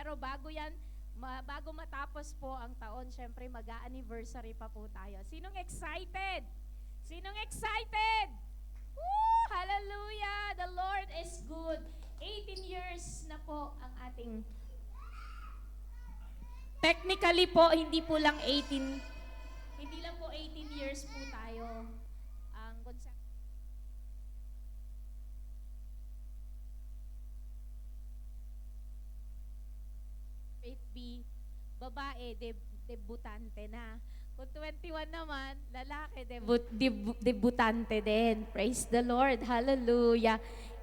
Pero bago matapos po ang taon, syempre mag-a-anniversary pa po tayo. Sinong excited? Sinong excited? Woo! Hallelujah! The Lord is good. 18 years na po ang ating... Technically po, hindi po lang 18, hindi lang po 18 years po tayo. Ang concept faith be, babae, debutante na. Kung 21 naman, lalaki, debutante din. Praise the Lord. Hallelujah.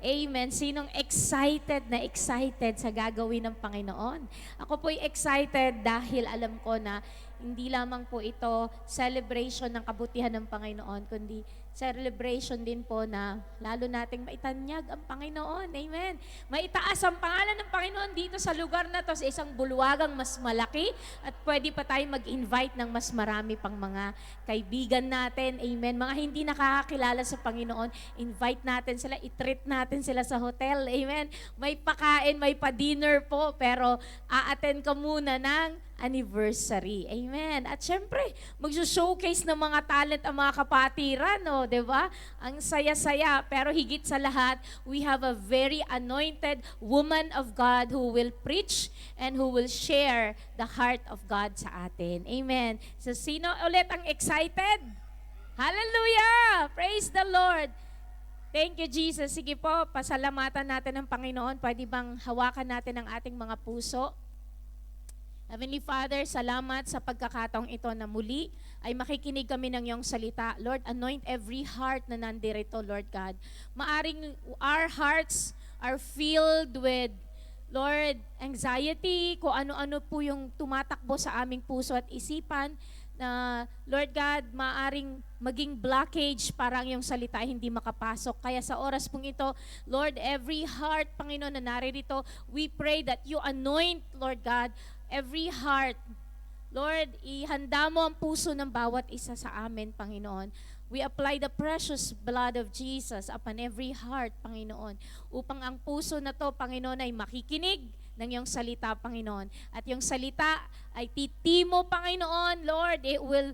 Amen. Sinong excited na excited sa gagawin ng Panginoon? Ako po'y excited dahil alam ko na hindi lamang po ito celebration ng kabutihan ng Panginoon, kundi celebration din po na lalo nating maitanyag ang Panginoon. Amen. Maitaas ang pangalan ng Panginoon dito sa lugar na to sa isang bulwagang mas malaki at pwede pa tayo mag-invite ng mas marami pang mga kaibigan natin. Amen. Mga hindi nakakakilala sa Panginoon, invite natin sila, i-treat natin sila sa hotel. Amen. May pakain, may pa-dinner po, pero a-attend ka muna ng anniversary. Amen. At syempre, magso-showcase ng mga talent ang mga kapatiran, no? 'Di ba? Ang saya-saya, pero higit sa lahat, we have a very anointed woman of God who will preach and who will share the heart of God sa atin. Amen. So sino ulit ang excited? Hallelujah! Praise the Lord! Thank you, Jesus. Sige po, pasalamatan natin ang Panginoon. Pwede bang hawakan natin ang ating mga puso? Heavenly Father, salamat sa pagkakataong ito na muli ay makikinig kami ng iyong salita. Lord, anoint every heart na nandirito, Lord God. Maaring our hearts are filled with, Lord, anxiety, kung ano-ano po yung tumatakbo sa aming puso at isipan, na Lord God, maaring maging blockage parang yung salita hindi makapasok. Kaya sa oras pong ito, Lord, every heart, Panginoon, na naririto, we pray that you anoint, Lord God, every heart. Lord, ihanda mo ang puso ng bawat isa sa amin, Panginoon. We apply the precious blood of Jesus upon every heart, Panginoon, upang ang puso na to, Panginoon, ay makikinig ng iyong salita, Panginoon. At yung salita ay titimo, Panginoon, Lord, it will,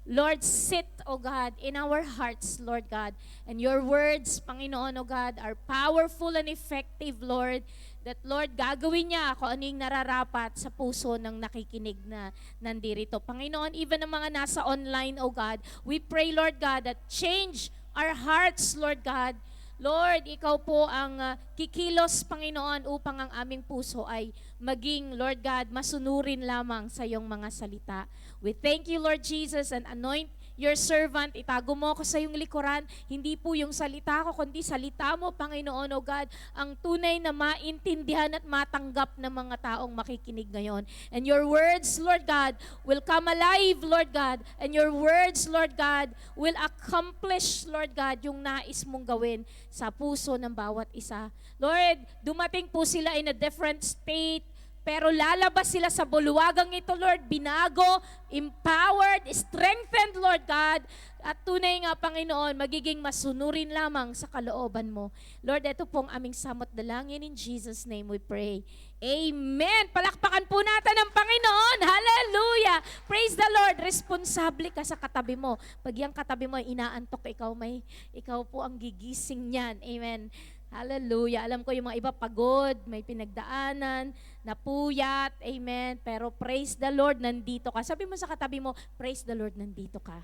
Lord, sit, O God, in our hearts, Lord God. And your words, Panginoon, O God, are powerful and effective, Lord, that, Lord, gagawin niya kung ano yung nararapat sa puso ng nakikinig na nandirito. Panginoon, even ang mga nasa online, O God, we pray, Lord God, that change our hearts, Lord God. Lord, ikaw po ang kikilos, Panginoon, upang ang aming puso ay maging, Lord God, masunurin lamang sa iyong mga salita. We thank you, Lord Jesus, and anoint your servant. Itago mo ko sa iyong likuran. Hindi po yung salita ko, kundi salita mo, Panginoon, O God, ang tunay na maintindihan at matanggap ng mga taong makikinig ngayon. And your words, Lord God, will come alive, Lord God. And your words, Lord God, will accomplish, Lord God, yung nais mong gawin sa puso ng bawat isa. Lord, dumating po sila in a different state, pero lalabas sila sa bulwagang ito, Lord, binago, empowered, strengthened, Lord God, at tunay nga, Panginoon, magiging masunurin lamang sa kalooban mo. Lord, ito pong aming samot dalangin. In Jesus' name we pray. Amen! Palakpakan po natin ang Panginoon. Hallelujah! Praise the Lord! Responsable ka sa katabi mo. Pag yung katabi mo ay inaantok, ikaw po ang gigising niyan. Amen. Hallelujah. Alam ko yung mga iba pagod, may pinagdaanan, napuyat, amen. Pero praise the Lord, nandito ka. Sabi mo sa katabi mo, praise the Lord, nandito ka.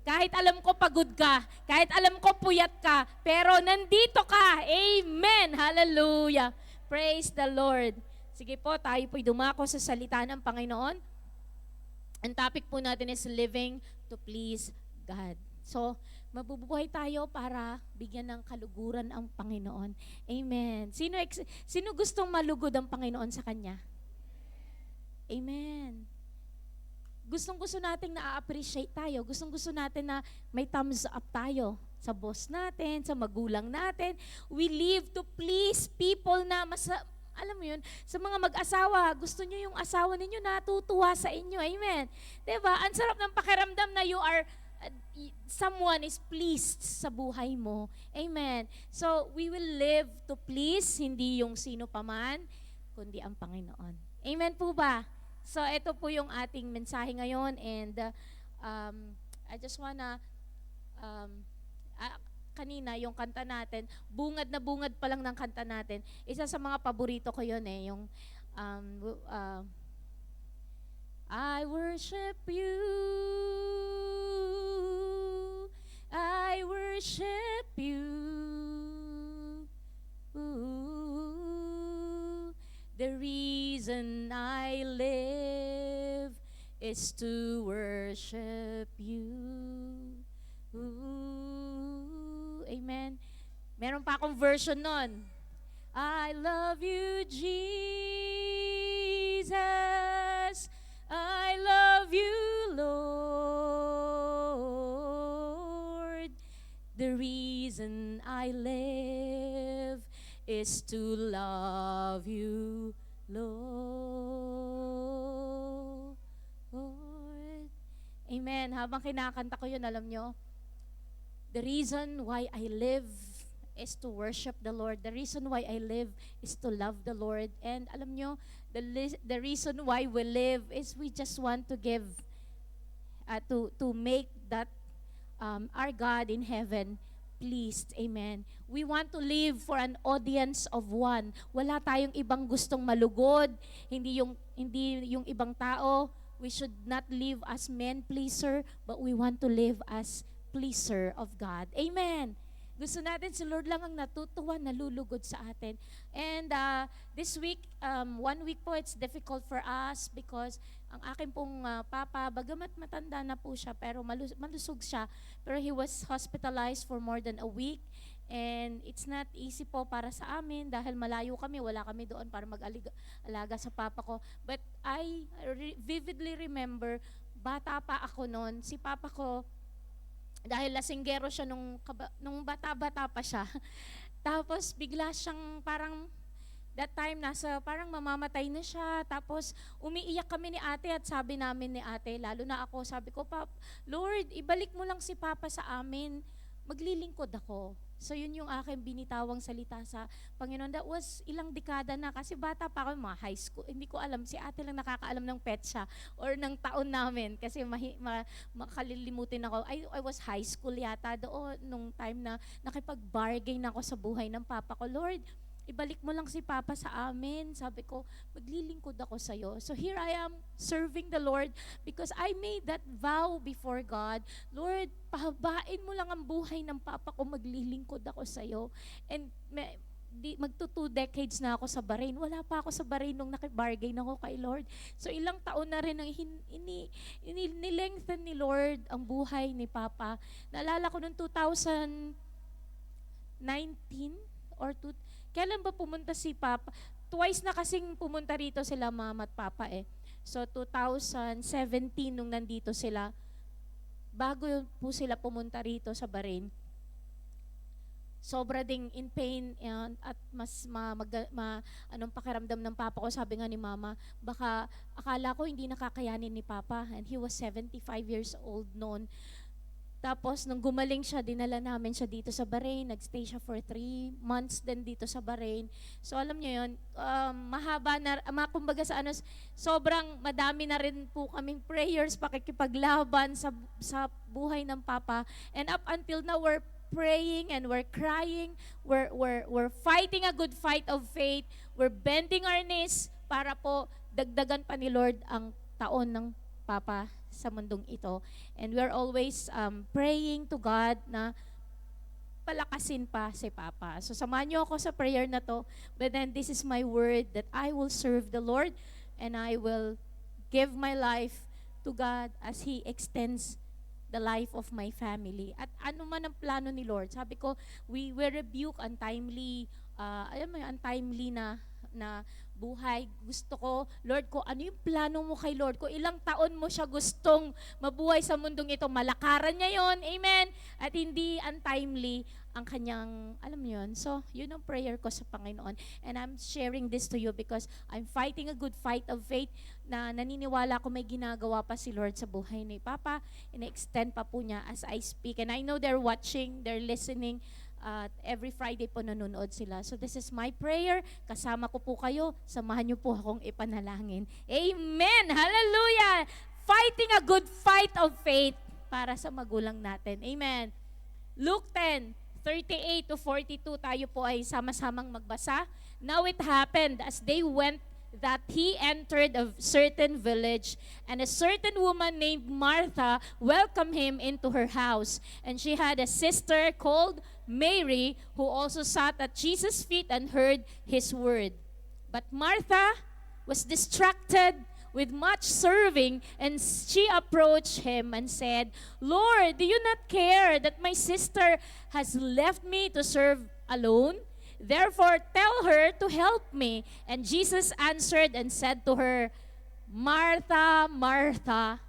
Kahit alam ko pagod ka, kahit alam ko puyat ka, pero nandito ka. Amen. Hallelujah. Praise the Lord. Sige po, tayo po'y dumako sa salita ng Panginoon. Ang topic po natin is living to please God. So, mabubuhay tayo para bigyan ng kaluguran ang Panginoon. Amen. Sino gustong malugod ang Panginoon sa Kanya? Amen. Gustong-gusto natin na appreciate tayo. Gustong-gusto natin na may thumbs up tayo sa boss natin, sa magulang natin. We live to please people na alam mo yun, sa mga mag-asawa, gusto nyo yung asawa ninyo natutuwa sa inyo. Amen. Diba? Ang sarap ng pakiramdam na someone is pleased sa buhay mo. Amen. So, we will live to please, hindi yung sino paman. kundi ang Panginoon. Amen po ba? So, ito po yung ating mensahe ngayon and I just wanna kanina yung kanta natin, bungad na bungad pa lang ng kanta natin. Isa sa mga paborito ko yun yung I worship you, I worship you. The reason I live is to worship you. Amen. Meron pa akong version nun. I love you, Jesus. I love you, Lord. The reason I live is to love you, Lord. Amen. Habang kinakanta ko yun, alam nyo, the reason why I live is to worship the Lord. The reason why I live is to love the Lord. And alam nyo, the reason why we live is we just want to give, to make that our God in heaven pleased. Amen. We want to live for an audience of one. Wala tayong ibang gustong malugod. Hindi yung ibang tao. We should not live as men pleaser, but we want to live as pleaser of God. Amen. Gusto natin si Lord lang ang natutuwa, nalulugod sa atin. And this week, 1 week po, it's difficult for us because ang aking pong papa, bagamat matanda na po siya, pero malusog siya. Pero he was hospitalized for more than a week. And it's not easy po para sa amin dahil malayo kami, wala kami doon para mag-alaga sa papa ko. But I vividly remember, bata pa ako noon, si papa ko, dahil lasinggero siya nung bata-bata pa siya. Tapos bigla siyang parang, that time parang mamamatay na siya. Tapos umiiyak kami ni ate at sabi namin ni ate, lalo na ako, sabi ko, Lord, ibalik mo lang si Papa sa amin. Maglilingkod ako. So yun yung aking binitawang salita sa Panginoon. That was ilang dekada na kasi bata pa ako, mga high school. Hindi ko alam, si ate lang nakakaalam ng petsa or ng taon namin kasi makalilimutin ako. I was high school yata doon nung time na nakipag-bargain ako sa buhay ng papa ko. Lord, ibalik mo lang si Papa sa amin. Sabi ko, maglilingkod ako sa'yo. So here I am serving the Lord because I made that vow before God. Lord, pahabain mo lang ang buhay ng Papa ko, maglilingkod ako sa'yo. And magto 2 decades na ako sa Bahrain. Wala pa ako sa Bahrain nung nakibargain ako kay Lord. So ilang taon na rin ang nilengthen ni Lord ang buhay ni Papa. Naalala ko noong 2019 or kailan ba pumunta si Papa? Twice na kasing pumunta rito sila Mama at Papa So 2017 nung nandito sila, bago po sila pumunta rito sa Bahrain, sobra ding in pain at mas anong pakiramdam ng Papa ko. Sabi nga ni Mama, baka akala ko hindi nakakayanin ni Papa, and he was 75 years old noon. Tapos, nung gumaling siya, dinala namin siya dito sa Bahrain. Nagstay siya for 3 months din dito sa Bahrain. So, alam niyo yun, mahaba na, kumbaga sobrang madami na rin po kaming prayers, pakikipaglaban sa buhay ng Papa. And up until now, we're praying and we're crying. We're fighting a good fight of faith. We're bending our knees para po dagdagan pa ni Lord ang taon ng Papa sa mundong ito. And we're always praying to God na palakasin pa si Papa. So samahan niyo ako sa prayer na to. But then this is my word that I will serve the Lord and I will give my life to God as He extends the life of my family. At ano man ang plano ni Lord, sabi ko, we rebuke untimely, untimely na buhay. Gusto ko, Lord, ko ano yung plano mo kay Lord? Kung ilang taon mo siya gustong mabuhay sa mundong ito, malakaran niya yon. Amen? At hindi untimely ang kanyang, alam niyo yun. So, yun ang prayer ko sa Panginoon. And I'm sharing this to you because I'm fighting a good fight of faith na naniniwala ko may ginagawa pa si Lord sa buhay ni Papa. And extend pa po niya as I speak. And I know they're watching, they're listening At every Friday po nanonood sila. So this is my prayer. Kasama ko po kayo. Samahan niyo po akong ipanalangin. Amen! Hallelujah! Fighting a good fight of faith para sa magulang natin. Amen. Luke 10:38 to 42, tayo po ay sama-samang magbasa. Now it happened as they went that he entered a certain village, and a certain woman named Martha welcomed him into her house. And she had a sister called Mary, who also sat at Jesus' feet and heard his word. But Martha was distracted with much serving, and she approached him and said, Lord, do you not care that my sister has left me to serve alone? Therefore, tell her to help me. And Jesus answered and said to her, Martha, Martha,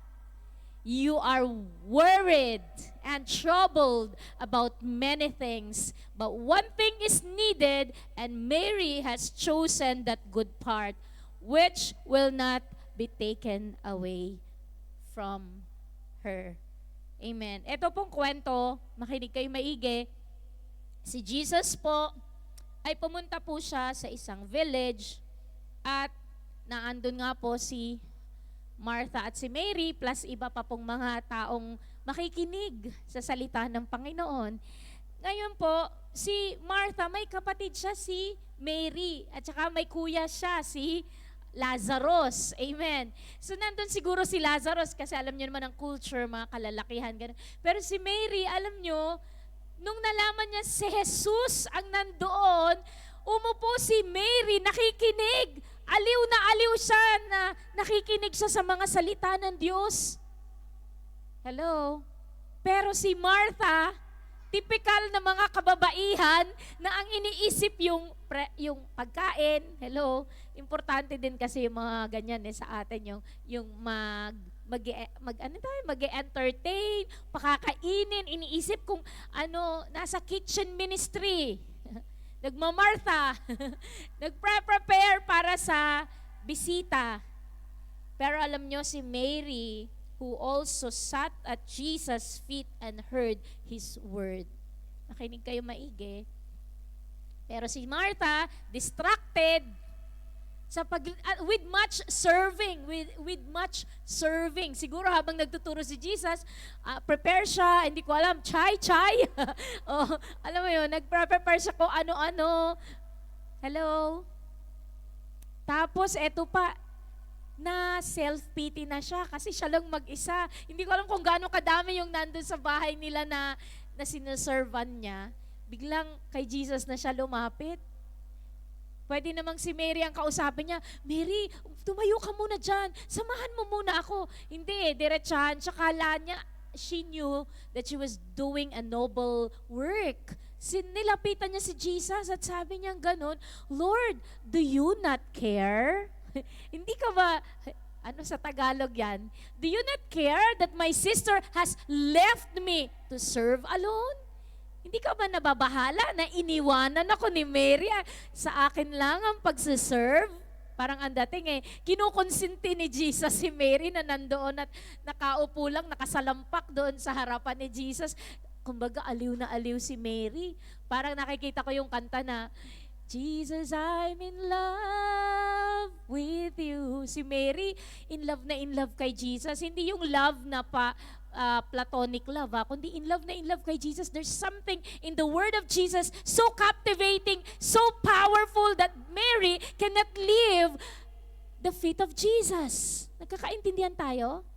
you are worried and troubled about many things, but one thing is needed, and Mary has chosen that good part, which will not be taken away from her. Amen. Ito pong kwento, makinig kayo maigi. Si Jesus po, ay pumunta po siya sa isang village at naandun nga po si Martha at si Mary plus iba pa pong mga taong makikinig sa salita ng Panginoon. Ngayon po, si Martha, may kapatid siya si Mary at saka may kuya siya si Lazarus. Amen. So nandun siguro si Lazarus kasi alam niyo naman ang culture, mga kalalakihan. Ganun. Pero si Mary, alam niyo, nung nalaman niya si Jesus ang nandoon, umupo si Mary, nakikinig. Aliw na aliw siya na nakikinig siya sa mga salita ng Diyos. Hello? Pero si Martha, typical na mga kababaihan na ang iniisip yung pagkain. Hello? Importante din kasi yung mga ganyan sa atin, yung mag-entertain, pakakainin, iniisip kung nasa kitchen ministry. Nagmamartha, nagpre-prepare para sa bisita. Pero alam nyo, si Mary, who also sat at Jesus' feet and heard His word. Nakinig kayo maigi. Pero si Martha, distracted, with much serving. Siguro habang nagtuturo si Jesus, prepare siya, hindi ko alam, chai. Alam mo yun, nagprepare siya kung ano-ano. Hello? Tapos, eto pa, na self-pity na siya kasi siya lang mag-isa. Hindi ko alam kung gaano kadami yung nandun sa bahay nila na sinaservan niya. Biglang kay Jesus na siya lumapit. Pwede namang si Mary ang kausapin niya, Mary, tumayo ka muna dyan. Samahan mo muna ako. Hindi, diretsahan. Tsaka niya, she knew that she was doing a noble work. Nilapitan niya si Jesus at sabi niya ganun, Lord, do you not care? Hindi ka ba, sa Tagalog yan? Do you not care that my sister has left me to serve alone? Hindi ka ba nababahala na iniwanan ako ni Mary? Sa akin lang ang pagsiserve? Parang ang dating kinukonsinti ni Jesus si Mary na nandoon at nakaupo lang, nakasalampak doon sa harapan ni Jesus. Kumbaga, aliw na aliw si Mary. Parang nakikita ko yung kanta na, Jesus, I'm in love with you. Si Mary, in love kay Jesus. Hindi yung love na platonic love, kundi in love kay Jesus. There's something in the word of Jesus so captivating, so powerful that Mary cannot leave the feet of Jesus. Nagkakaintindihan tayo?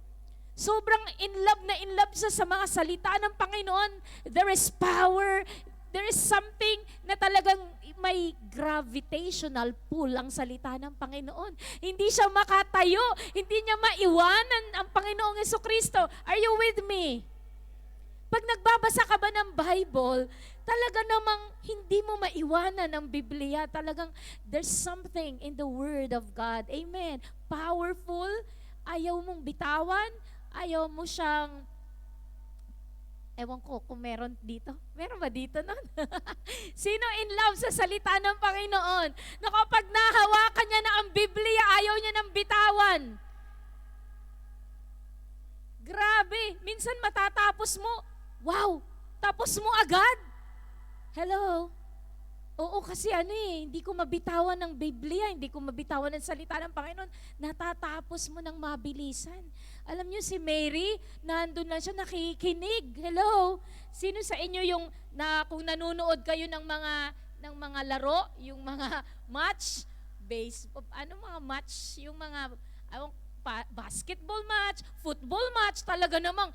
Sobrang in love siya sa mga salita ng Panginoon. There is power. There is something na talagang may gravitational pull ang salita ng Panginoon. Hindi siya makatayo. Hindi niya maiwanan ang Panginoong Jesucristo. Are you with me? Pag nagbabasa ka ba ng Bible, talaga namang hindi mo maiwanan ang Biblia. Talagang there's something in the Word of God. Amen. Powerful. Ayaw mong bitawan. Ayaw mo siyang ewan ko kung meron dito. Meron ba dito nun? Sino in love sa salita ng Panginoon? Na kapag nahawakan niya na ang Biblia, ayaw niya nang bitawan. Grabe. Minsan matatapos mo, wow, tapos mo agad. Hello? Oo, kasi hindi ko mabitawan ng Biblia, hindi ko mabitawan ng salita ng Panginoon. Natatapos mo ng mabilisan. Alam niyo si Mary, nandun lang siya nakikinig. Hello? Sino sa inyo yung kung nanonood kayo ng mga laro, yung mga match, mga match, yung mga basketball match, football match, talaga namang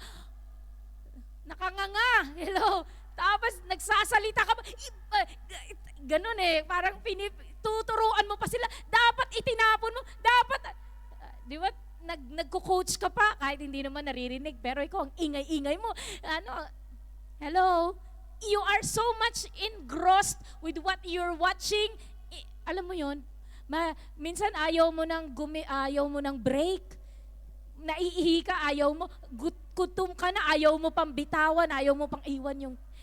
nakanganga. Hello? Tapos nagsasalita ka pa, ganun parang tuturuan mo pa sila. Dapat itinapon mo, dapat, di ba, nagko-coach ka pa, kahit hindi naman naririnig, pero ikaw ang ingay-ingay mo. Hello? You are so much engrossed with what you're watching. Alam mo yun, minsan ayaw mo ng break. Naiihi ka, ayaw mo, gutom ka na, ayaw mo pang bitawan, ayaw mo pang iwan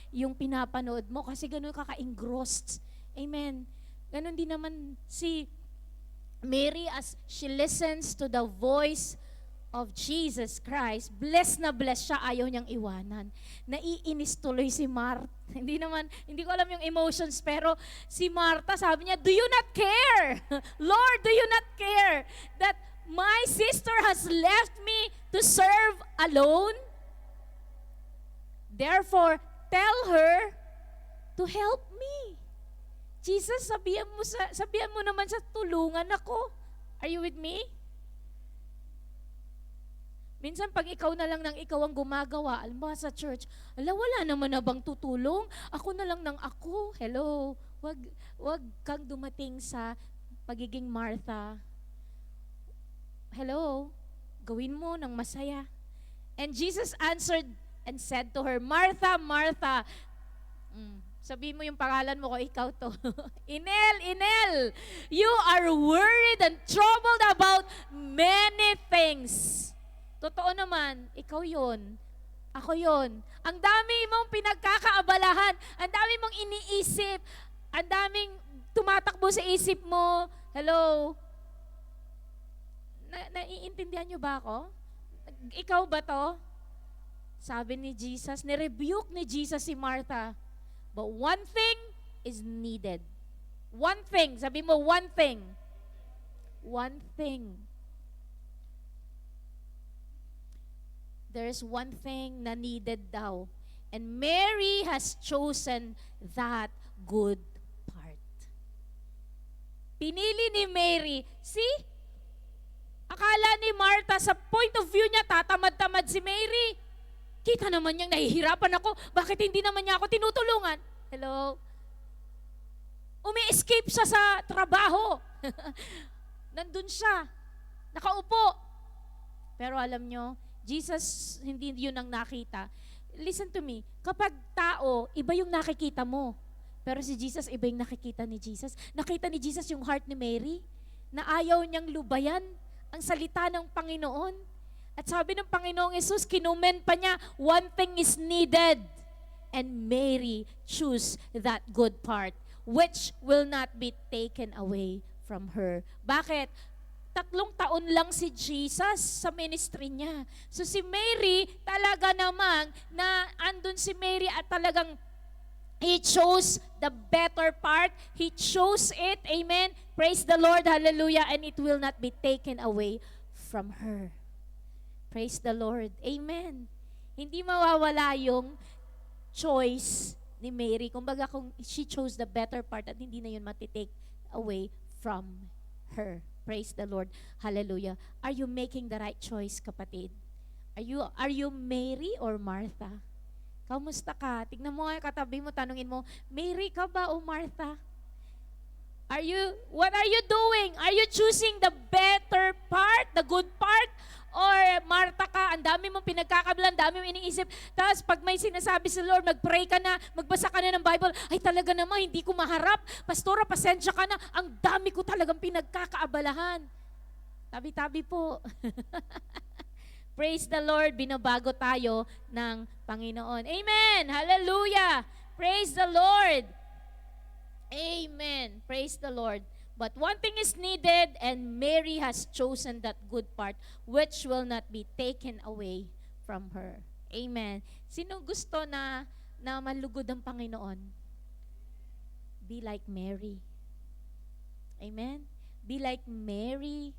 yung pinapanood mo kasi ganun ka-engrossed. Amen. Ganun din naman si Mary as she listens to the voice of Jesus Christ. Blessed na blessed siya, ayaw niyang iwanan. Naiinis tuloy si Martha. Hindi ko alam yung emotions, pero si Martha sabi niya, do you not care? Lord, do you not care that my sister has left me to serve alone? Therefore, tell her to help me. Jesus, sabihan mo naman sa tulungan ako. Are you with me? Minsan pag ikaw na lang ng ikaw ang gumagawa, alam mo sa church, wala naman na bang tutulong? Ako na lang ng ako. Hello. Wag kang dumating sa pagiging Martha. Hello. Gawin mo ng masaya. And Jesus answered and said to her, Martha, Martha. Sabihin mo yung pangalan mo ko, ikaw to. Inel, you are worried and troubled about many things. Totoo naman, ikaw yon, ako yon. Ang dami mong pinagkakaabalahan, ang dami mong iniisip, ang daming tumatakbo sa isip mo. Hello? Naiintindihan niyo ba ako? Ikaw ba to? Sabi ni Jesus, nirebuke ni Jesus si Martha. But one thing is needed. One thing. Sabi mo, one thing. One thing. There is one thing na needed daw. And Mary has chosen that good part. Pinili ni Mary. See? Akala ni Martha, sa point of view niya, tatamad-tamad si Mary. Kita naman niyang nahihirapan ako. Bakit hindi naman niya ako tinutulungan? Hello? Umi-escape siya sa trabaho. Nandun siya. Nakaupo. Pero alam nyo, Jesus, hindi yun ang nakita. Listen to me. Kapag tao, iba yung nakikita mo. Pero si Jesus, iba yung nakikita ni Jesus. Nakita ni Jesus yung heart ni Mary na ayaw niyang lubayan ang salita ng Panginoon. At sabi ng Panginoong Yesus, kinumen pa niya, one thing is needed. And Mary choose that good part, which will not be taken away from her. Bakit? 3 taon lang si Jesus sa ministry niya. So si Mary, talaga namang, na andun si Mary at talagang He chose the better part. He chose it. Amen. Praise the Lord. Hallelujah. And it will not be taken away from her. Praise the Lord. Amen. Hindi mawawala yung choice ni Mary. Kumbaga kung she chose the better part at hindi na yun matitake away from her. Praise the Lord. Hallelujah. Are you making the right choice, kapatid? Are you Mary or Martha? Kamusta ka? Tignan mo nga katabi mo, tanungin mo, Mary ka ba o Martha? What are you doing? Are you choosing the better part, the good part? Or Martha ka, ang dami mong pinagkakabilan, ang dami mong iniisip. Tapos pag may sinasabi sa Lord, mag-pray ka na, magbasa ka na ng Bible, ay talaga naman, hindi ko maharap. Pastora, pasensya ka na, ang dami ko talagang pinagkakaabalahan. Tabi-tabi po. Praise the Lord, binabago tayo ng Panginoon. Amen! Hallelujah! Praise the Lord! Amen! Praise the Lord. But one thing is needed, and Mary has chosen that good part, which will not be taken away from her. Amen. Sino gusto na malugod ang Panginoon? be like Mary. Amen? Be like Mary.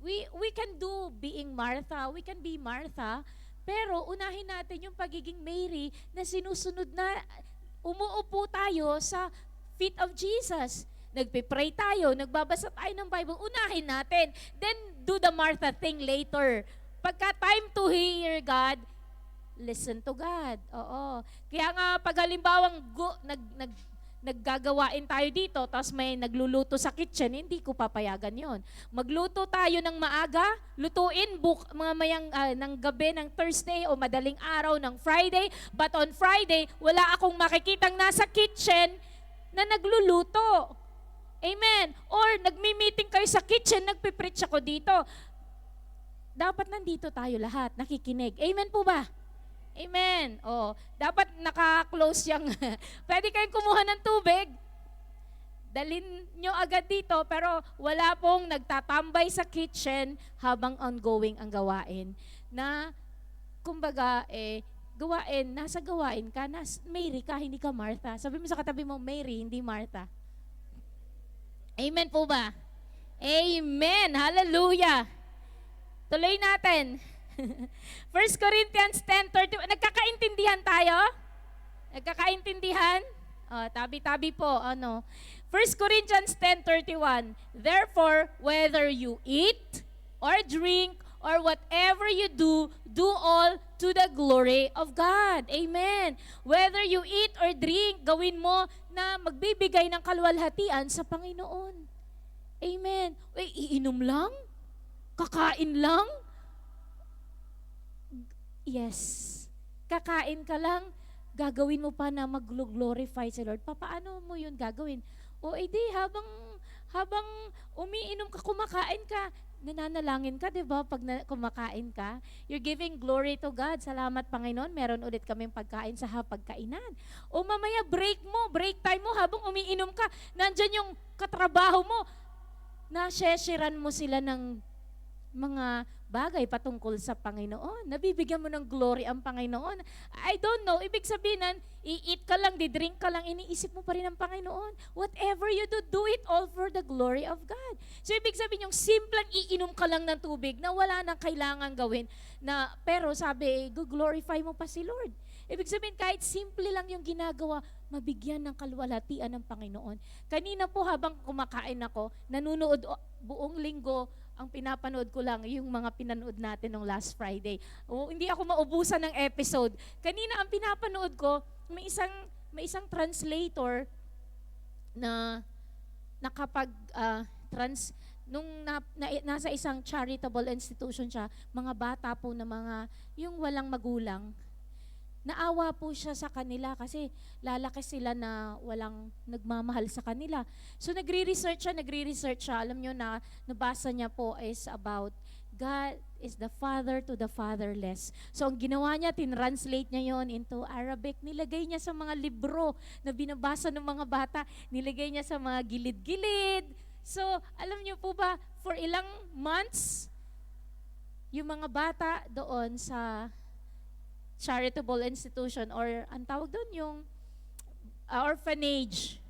We can do being Martha, we can be Martha, pero unahin natin yung pagiging Mary na sinusunod na umuupo tayo sa feet of Jesus. Nagpe-pray tayo, nagbabasa tayo ng Bible, unahin natin. Then do the Martha thing later. Pagka time to hear God, listen to God. Oo. Kaya nga pag halimbawang naggagawain tayo dito, tapos may nagluluto sa kitchen, hindi ko papayagan yon. Magluto tayo ng maaga, lutuin mga mayang ng gabi ng Thursday o madaling araw ng Friday, but on Friday, wala akong makikitang nasa kitchen na nagluluto. Amen. Or nagmi-meeting kayo sa kitchen, nagpipreach ako dito. Dapat nandito tayo lahat, nakikinig. Amen po ba? Amen. Oh, dapat naka-close yung pwede kayong kumuha ng tubig. Dalhin nyo agad dito, pero wala pong nagtatambay sa kitchen habang ongoing ang gawain. Na, kumbaga, gawain, nasa gawain ka, Mary ka, hindi ka Martha. Sabi mo sa katabi mo, Mary, hindi Martha. Amen po ba? Amen. Hallelujah. Tuloy natin. 1 Corinthians 10:31. Nagkakaintindihan tayo? Nagkakaintindihan? Tabi-tabi po. 1 Corinthians 10:31. Therefore, whether you eat or drink or whatever you do, do all to the glory of God. Amen. Whether you eat or drink, gawin mo na magbibigay ng kaluwalhatian sa Panginoon. Amen. Iinom lang? Kakain lang? Yes. Kakain ka lang, gagawin mo pa na mag-glorify si Lord. Paano mo yun gagawin? O edi, habang umiinom ka, kumakain ka, nananalangin ka, di ba? Pag kumakain ka, you're giving glory to God. Salamat, Panginoon. Meron ulit kaming pagkain sa hapagkainan. O mamaya, break time mo, habang umiinom ka, nandyan yung katrabaho mo, na-sharean mo sila ng mga bagay patungkol sa Panginoon. Nabibigyan mo ng glory ang Panginoon. I don't know, ibig sabihin i-eat ka lang, di-drink ka lang, iniisip mo pa rin ang Panginoon. Whatever you do it all for the glory of God. So ibig sabihin yung simpleng iinom ka lang ng tubig na wala nang kailangan gawin, pero sabi, glorify mo pa si Lord. Ibig sabihin kahit simple lang yung ginagawa, mabigyan ng kaluwalhatian ng Panginoon. Kanina po habang kumakain ako, nanunood buong linggo, ang pinapanood ko lang yung mga pinanood natin nung last Friday. Hindi ako maubusan ng episode. Kanina ang pinapanood ko, may isang translator na nakapag nasa isang charitable institution siya, mga bata po na yung walang magulang. Naawa po siya sa kanila kasi lalaki sila na walang nagmamahal sa kanila. So nagre-research siya. Alam nyo na, nabasa niya po is about God is the father to the fatherless. So ang ginawa niya, tinranslate niya yon into Arabic. Nilagay niya sa mga libro na binabasa ng mga bata. Nilagay niya sa mga gilid-gilid. So alam niyo po ba, for ilang months, yung mga bata doon sa charitable institution or ang tawag doon yung orphanage,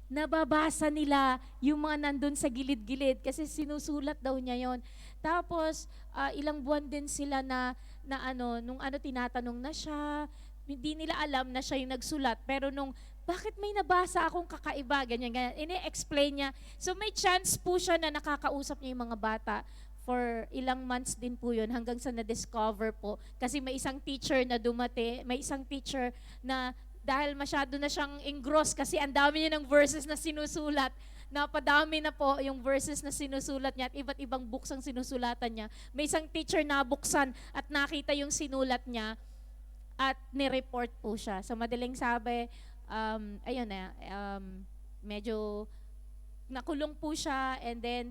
nababasa nila yung mga nandun sa gilid-gilid kasi sinusulat daw niya yon. Tapos ilang buwan din sila nung tinatanong na siya, hindi nila alam na siya yung nagsulat, pero bakit may nabasa akong kakaiba, ganyan, ini-explain niya. So may chance po siya na nakakausap niya yung mga bata. For ilang months din po yun hanggang sa na-discover po. Kasi may isang teacher na may isang teacher na dahil masyado na siyang engross kasi ang dami niya ng verses na sinusulat, napadami na po yung verses na sinusulat niya at iba't ibang books ang sinusulatan niya. May isang teacher na buksan at nakita yung sinulat niya at ni-report po siya. So madaling sabi, medyo nakulong po siya and then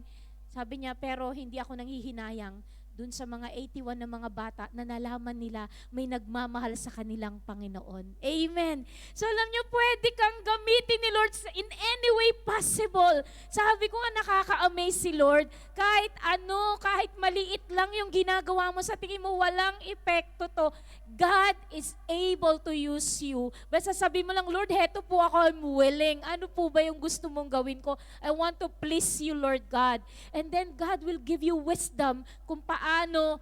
sabi niya, pero hindi ako nanghihinayang dun sa mga 81 na mga bata na nalaman nila may nagmamahal sa kanilang Panginoon. Amen. So alam nyo, pwede kang gamitin ni Lord in any way possible. Sabi ko nga, nakaka-amaze si Lord. Kahit ano, kahit maliit lang yung ginagawa mo, sa tingin mo walang epekto to, God is able to use you. Basta sabi mo lang, Lord, heto po ako, I'm willing. Ano po ba yung gusto mong gawin ko? I want to please you, Lord God. And then God will give you wisdom kung paano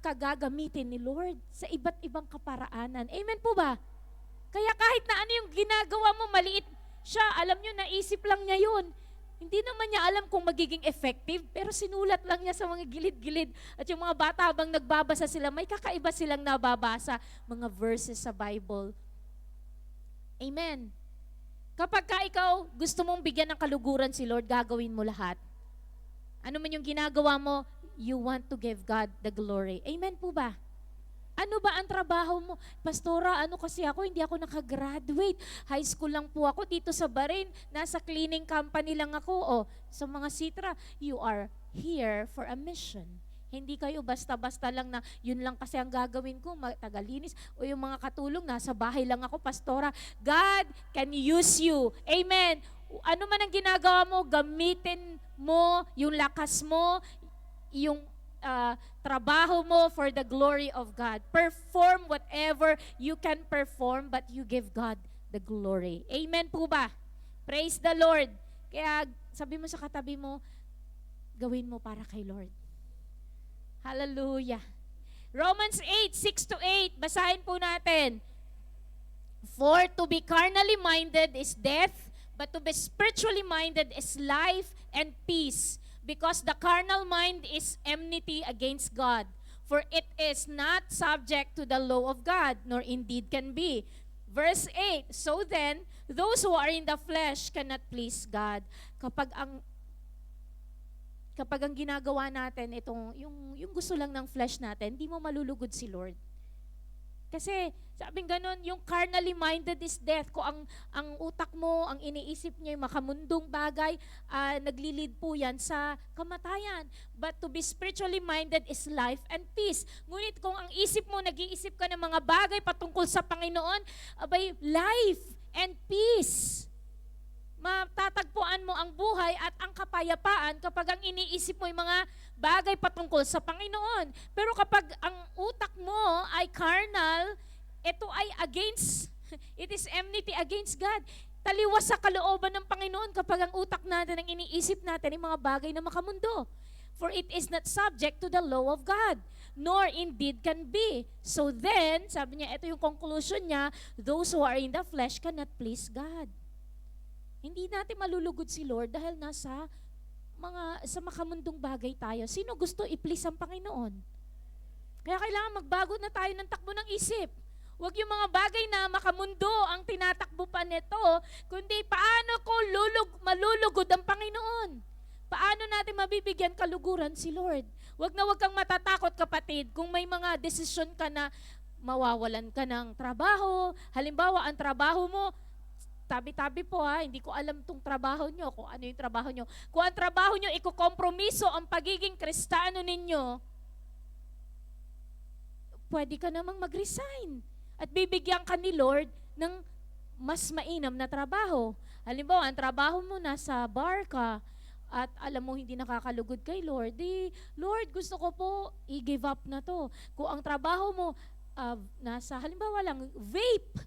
ka gagamitin ni Lord sa iba't ibang kaparaanan. Amen po ba? Kaya kahit na ano yung ginagawa mo, maliit siya, alam nyo, naisip lang niya yun. Hindi naman niya alam kung magiging effective, pero sinulat lang niya sa mga gilid-gilid. At yung mga bata, habang nagbabasa sila, may kakaiba silang nababasa, mga verses sa Bible. Amen. Kapag ka ikaw gusto mong bigyan ng kaluguran si Lord, gagawin mo lahat. Ano man yung ginagawa mo, you want to give God the glory. Amen po ba? Ano ba ang trabaho mo? Pastora, ano kasi ako, hindi ako nakagraduate. High school lang po ako dito sa Bahrain. Nasa cleaning company lang ako. O, sa mga sitra, you are here for a mission. Hindi kayo basta-basta lang na yun lang kasi ang gagawin ko, tagalinis. O yung mga katulong, nasa bahay lang ako, pastora. God can use you. Amen. Ano man ang ginagawa mo, gamitin mo yung lakas mo, yung trabaho mo for the glory of God. Perform whatever you can perform, but you give God the glory. Amen po ba? Praise the Lord. Kaya sabi mo sa katabi mo, gawin mo para kay Lord. Hallelujah. Romans 8:6-8, basahin po natin. For to be carnally minded is death, but to be spiritually minded is life and peace. Because the carnal mind is enmity against God, for it is not subject to the law of God, nor indeed can be. Verse 8, so then, those who are in the flesh cannot please God. Kapag ang ginagawa natin, yung gusto lang ng flesh natin, hindi mo malulugod si Lord. Kasi, sabing ganun, yung carnally minded is death. Kung ang utak mo, ang iniisip niya, yung makamundong bagay, naglilid po yan sa kamatayan. But to be spiritually minded is life and peace. Ngunit kung ang isip mo, nag-iisip ka ng mga bagay patungkol sa Panginoon, abay, life and peace. Matatagpuan mo ang buhay at ang kapayapaan kapag ang iniisip mo yung mga bagay patungkol sa Panginoon. Pero kapag ang utak mo ay carnal, ito ay against, it is enmity against God. Taliwas sa kalooban ng Panginoon kapag ang utak natin, ang iniisip natin, yung mga bagay na makamundo. For it is not subject to the law of God, nor indeed can be. So then, sabi niya, ito yung conclusion niya, those who are in the flesh cannot please God. Hindi natin malulugod si Lord dahil sa makamundong bagay tayo. Sino gusto i-please ang Panginoon? Kaya kailangan magbago na tayo ng takbo ng isip. Huwag yung mga bagay na makamundo ang tinatakbo pa nito, kundi paano ko malulugod ang Panginoon? Paano natin mabibigyan kaluguran si Lord? Huwag kang matatakot, kapatid, kung may mga desisyon ka na mawawalan ka ng trabaho. Halimbawa, ang trabaho mo, tabi-tabi po hindi ko alam tong trabaho nyo, kung ano yung trabaho nyo. Kung ang trabaho nyo, ikukompromiso ang pagiging Kristiyano ninyo, pwede ka namang mag-resign. At bibigyan ka ni Lord ng mas mainam na trabaho. Halimbawa, ang trabaho mo nasa bar ka, at alam mo hindi nakakalugod kay Lord, Lord, gusto ko po i-give up na to. Kung ang trabaho mo, nasa, halimbawa lang, vape,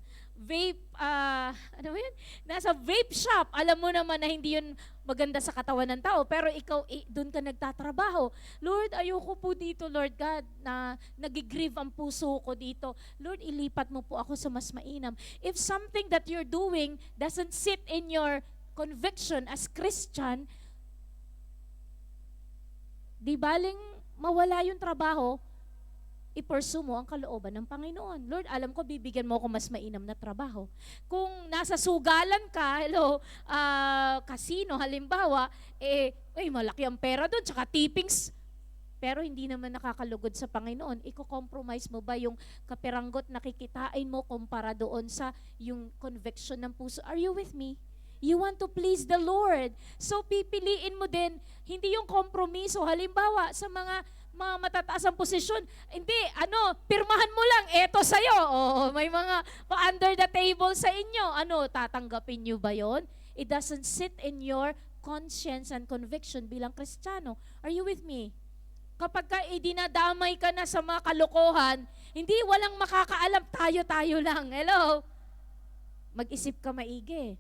nasa vape shop, alam mo naman na hindi yun maganda sa katawan ng tao, pero ikaw, doon ka nagtatrabaho. Lord, ayoko po dito, Lord God, na nagigrieve ang puso ko dito. Lord, ilipat mo po ako sa mas mainam. If something that you're doing doesn't sit in your conviction as Christian, di baling mawala yung trabaho, i-pursue mo ang kalooban ng Panginoon. Lord, alam ko, bibigyan mo ako mas mainam na trabaho. Kung nasa sugalan ka, casino, halimbawa, malaki ang pera doon, tsaka tippings, pero hindi naman nakakalugod sa Panginoon, iko-compromise mo ba yung kaperanggot na kikitain mo kumpara doon sa yung conviction ng puso? Are you with me? You want to please the Lord. So pipiliin mo din, hindi yung kompromiso. Halimbawa, sa mga matataas ang posisyon, hindi, pirmahan mo lang, eto sa'yo. May mga under the table sa inyo. Tatanggapin nyo ba yon? It doesn't sit in your conscience and conviction bilang Kristiyano. Are you with me? Kapag ka dinadamay ka na sa mga kalokohan, hindi, walang makakaalam, tayo lang. Hello? Mag-isip ka maigi.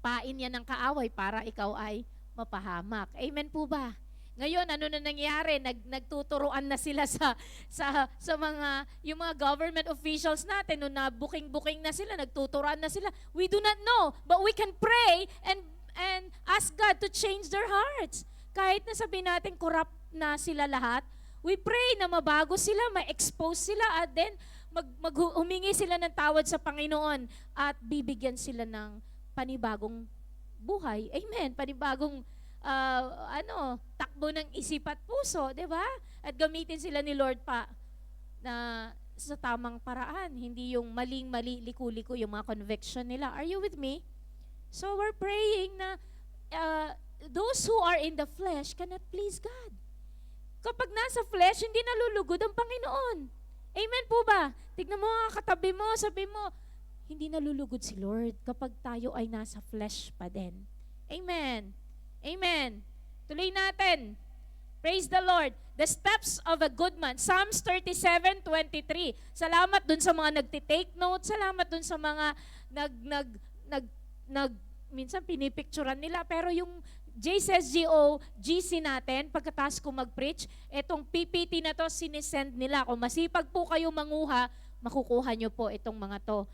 Pain yan ng kaaway para ikaw ay mapahamak. Amen po ba? Ngayon, ano na nangyari? Nagtuturuan na sila sa mga, yung mga government officials natin, nung na-booking na sila, nagtuturuan na sila. We do not know, but we can pray and ask God to change their hearts. Kahit na sabihin natin corrupt na sila lahat, we pray na mabago sila, ma-expose sila, at then humingi sila ng tawad sa Panginoon at bibigyan sila ng panibagong buhay. Amen. Panibagong takbo ng isip at puso, di ba? At gamitin sila ni Lord pa na sa tamang paraan, hindi yung maling-mali, liku-liku yung mga conviction nila. Are you with me? So we're praying na those who are in the flesh cannot please God. Kapag nasa flesh, hindi nalulugod ang Panginoon. Amen po ba? Tignan mo nga katabi mo, sabi mo, hindi nalulugod si Lord kapag tayo ay nasa flesh pa din. Amen. Amen. Tuloy natin. Praise the Lord. The steps of a good man. Psalms 37:23. Salamat dun sa mga nagtitake note. Salamat dun sa mga minsan pinipicturan nila. Pero yung JSSGO, GC natin, pagkatapos ko mag-preach, etong PPT na to, sinisend nila. Kung masipag po kayo manguha, makukuha nyo po itong mga to.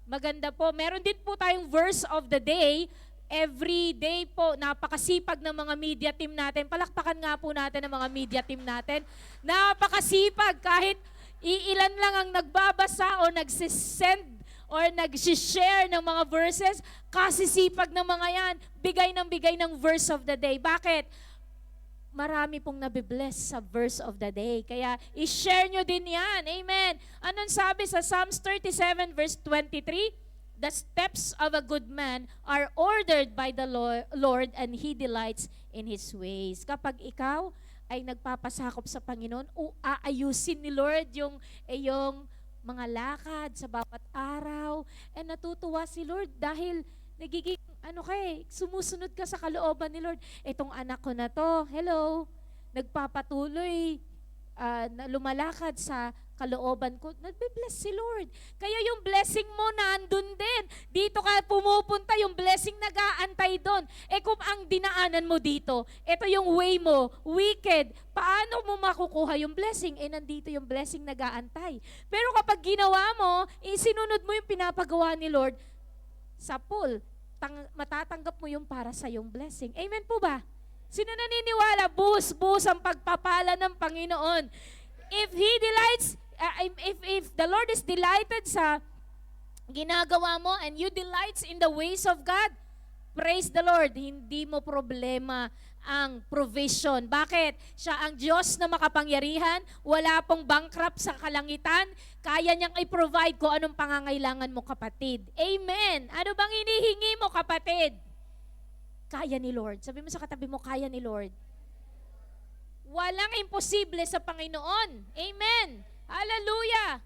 Maganda po. Meron din po tayong verse of the day. Every day po, napakasipag ng mga media team natin. Palakpakan nga po natin ang mga media team natin. Napakasipag, kahit iilan lang ang nagbabasa o nagsisend or nag-share ng mga verses, kasisipag ng mga yan, bigay ng verse of the day. Bakit? Marami pong nabibless sa verse of the day. Kaya, i-share nyo din yan. Amen. Anong sabi sa Psalms 37 verse 23? The steps of a good man are ordered by the Lord and He delights in His ways. Kapag ikaw ay nagpapasakop sa Panginoon, aayusin ni Lord yung mga lakad sa bawat araw. And natutuwa si Lord dahil nagiging, sumusunod ka sa kalooban ni Lord. Itong anak ko na to, hello, nagpapatuloy na lumalakad sa kalooban ko, nagbe-bless si Lord. Kaya yung blessing mo nandun din. Dito ka pumupunta, yung blessing nag-aantay doon. Kung ang dinaanan mo dito, ito yung way mo, wicked, paano mo makukuha yung blessing? Nandito yung blessing nag-aantay. Pero kapag ginawa mo, isinunod mo yung pinapagawa ni Lord, sa pool, matatanggap mo yung para sa yung blessing. Amen po ba? Sino naniniwala? Buhos-buhos ang pagpapala ng Panginoon. If He delights, if the Lord is delighted sa ginagawa mo and you delights in the ways of God, praise the Lord, hindi mo problema ang provision. Bakit? Siya ang Diyos na makapangyarihan, wala pong bankrupt sa kalangitan, kaya niyang i-provide kung anong pangangailangan mo, kapatid. Amen! Ano bang hinihingi mo, kapatid? Kaya ni Lord. Sabi mo sa katabi mo, kaya ni Lord. Walang imposible sa Panginoon. Amen! Hallelujah!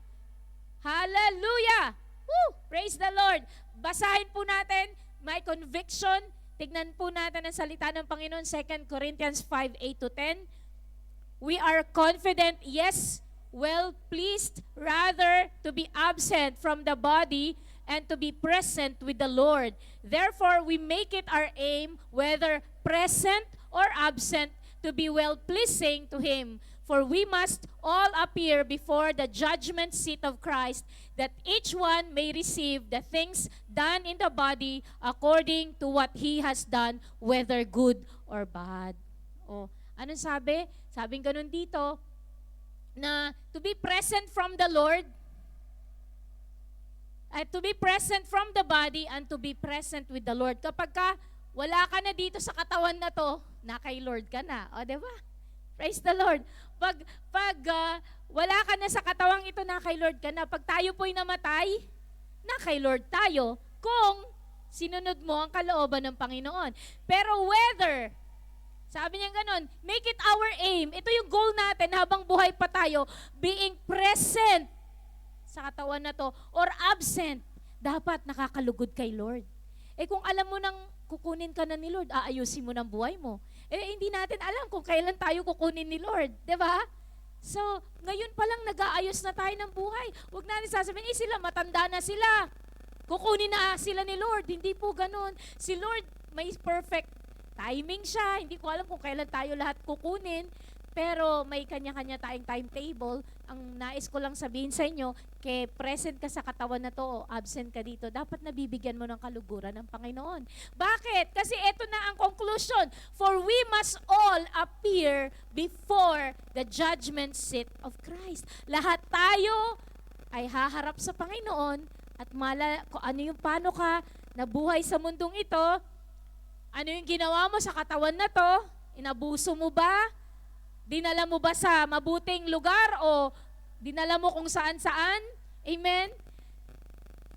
Hallelujah! Woo! Praise the Lord! Basahin po natin, may conviction. Tignan po natin ang salita ng Panginoon, 2 Corinthians 5:8-10. We are confident, yes, well pleased, rather to be absent from the body and to be present with the Lord. Therefore, we make it our aim, whether present or absent, to be well-pleasing to Him. For we must all appear before the judgment seat of Christ, that each one may receive the things done in the body according to what he has done, whether good or bad. Anong sabi? Sabing ganun dito, na to be present from the Lord, to be present from the body, and to be present with the Lord. Kapag wala ka na dito sa katawan na to, na kay Lord ka na. Diba? Praise the Lord. Pag wala ka na sa katawang ito, na kay Lord ka na. Pag tayo po'y namatay, na kay Lord tayo. Kung sinunod mo ang kalooban ng Panginoon. Pero whether, sabi niya ganon, make it our aim. Ito yung goal natin habang buhay pa tayo, being present sa katawan na to or absent, dapat nakakalugod kay Lord. Kung alam mo nang kukunin ka na ni Lord, aayusin mo ng buhay mo. Hindi natin alam kung kailan tayo kukunin ni Lord, 'di ba? So, ngayon pa lang nag-aayos na tayo ng buhay. Huwag natin sasabihin, sila matanda na sila. Kukunin na sila ni Lord. Hindi po ganun. Si Lord may perfect timing siya. Hindi ko alam kung kailan tayo lahat kukunin. Pero may kanya-kanya tayong timetable. Ang nais ko lang sabihin sa inyo, present ka sa katawan na to o absent ka dito, dapat nabibigyan mo ng kaluguran ng Panginoon. Bakit? Kasi ito na ang conclusion. For we must all appear before the judgment seat of Christ. Lahat tayo ay haharap sa Panginoon at kung ano yung paano ka nabuhay sa mundong ito, ano yung ginawa mo sa katawan na to, inabuso mo ba? Dinala mo ba sa mabuting lugar o dinala mo kung saan-saan? Amen?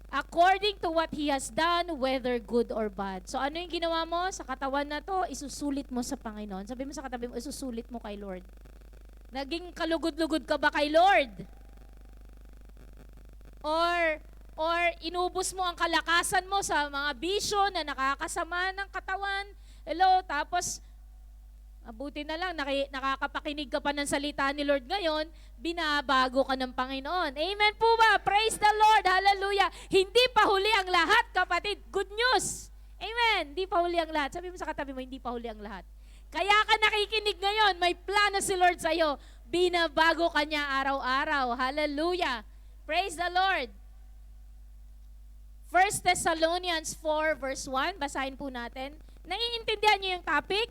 According to what He has done, whether good or bad. So ano yung ginawa mo sa katawan na to, isusulit mo sa Panginoon. Sabi mo sa katabi mo, isusulit mo kay Lord. Naging kalugod-lugod ka ba kay Lord? Or inubos mo ang kalakasan mo sa mga bisyo na nakakasama ng katawan. Hello, tapos mabuti na lang, nakakapakinig ka pa ng salita ni Lord ngayon, binabago ka ng Panginoon. Amen po ba? Praise the Lord. Hallelujah. Hindi pa huli ang lahat, kapatid. Good news. Amen. Hindi pa huli ang lahat. Sabi mo sa katabi mo, hindi pa huli ang lahat. Kaya ka nakikinig ngayon, may plano si Lord sa'yo. Binabago ka niya araw-araw. Hallelujah. Praise the Lord. 1 Thessalonians 4 verse 1, basahin po natin. Naiintindihan niyo yung topic?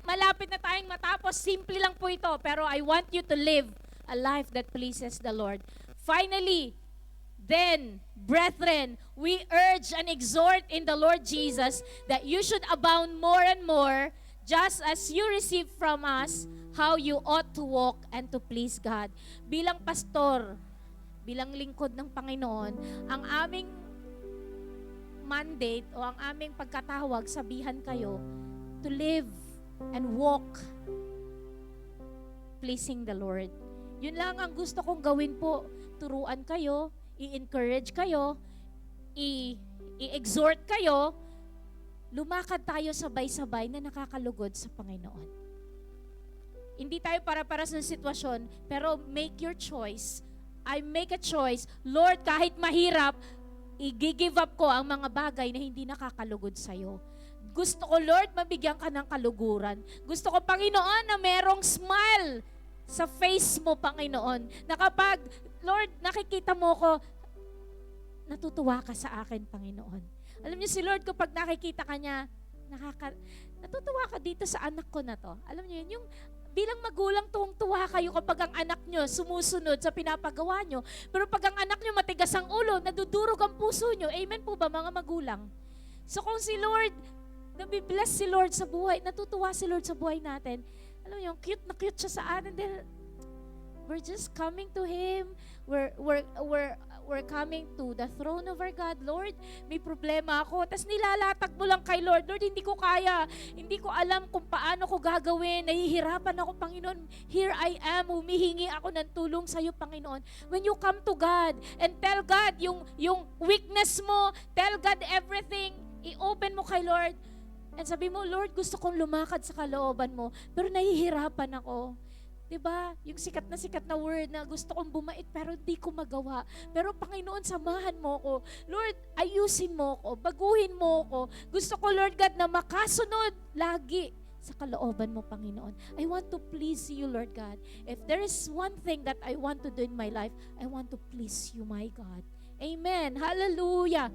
Malapit na tayong matapos. Simple lang po ito, pero I want you to live a life that pleases the Lord. Finally, then, brethren, we urge and exhort in the Lord Jesus that you should abound more and more, just as you receive from us how you ought to walk and to please God. Bilang pastor, bilang lingkod ng Panginoon, ang aming mandate o ang aming pagkatawag, sabihan kayo to live and walk pleasing the Lord. Yun lang ang gusto kong gawin po. Turuan kayo, i-encourage kayo, i-exhort kayo, lumakad tayo sabay-sabay na nakakalugod sa Panginoon. Hindi tayo para-para sa sitwasyon, pero make your choice. I make a choice. Lord, kahit mahirap, i-give up ko ang mga bagay na hindi nakakalugod sa'yo. Gusto ko, Lord, mabigyan ka ng kaluguran. Gusto ko, Panginoon, na merong smile sa face mo, Panginoon. Na kapag, Lord, nakikita mo ko, natutuwa ka sa akin, Panginoon. Alam niyo si Lord, kapag nakikita ka niya, natutuwa ka dito sa anak ko na to. Alam niyo yun, yung bilang magulang, tuwang-tuwa kayo kapag ang anak nyo sumusunod sa pinapagawa nyo. Pero pag ang anak nyo matigas ang ulo, nadudurog ang puso nyo. Amen po ba, mga magulang? So kung si Lord, nabibless si Lord sa buhay, natutuwa si Lord sa buhay natin, alam mo yung cute na cute siya sa atin, then we're just coming to Him, we're coming to the throne of our God. Lord, may problema ako, tas nilalatag mo lang kay Lord, Lord, hindi ko kaya, hindi ko alam kung paano ko gagawin, nahihirapan ako, Panginoon, here I am, humihingi ako ng tulong sa iyo, Panginoon. When you come to God and tell God yung weakness mo, tell God everything, i-open mo kay Lord, and sabi mo, Lord, gusto kong lumakad sa kalooban mo, pero nahihirapan ako. Diba? Yung sikat na word na gusto kong bumait, pero hindi ko magawa. Pero Panginoon, samahan mo ko. Lord, ayusin mo ko, baguhin mo ko. Gusto ko, Lord God, na makasunod lagi sa kalooban mo, Panginoon. I want to please you, Lord God. If there is one thing that I want to do in my life, I want to please you, my God. Amen. Hallelujah.